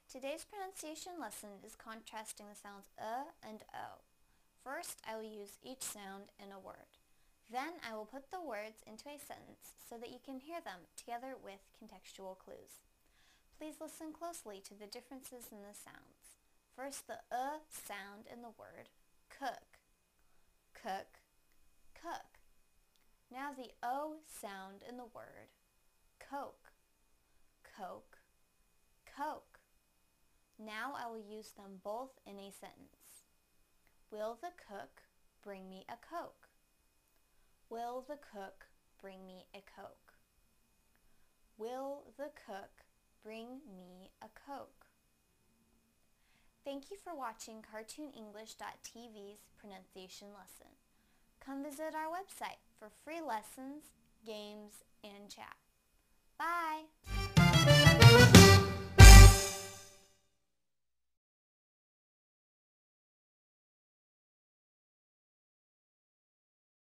Today's pronunciation lesson is contrasting the sounds and o. First, I will use each sound in a word. Then I will put the words into a sentence so that you can hear them together with contextual clues. Please listen closely to the differences in the sounds. First, the sound in the word cook, cook, cook. Now the o sound in the word coke, coke, coke. Now I will use them both in a sentence. Will the cook bring me a Coke? Will the cook bring me a Coke? Will the cook bring me a Coke? Thank you for watching CartoonEnglish.tv's pronunciation lesson. Come visit our website for free lessons, games, and chat.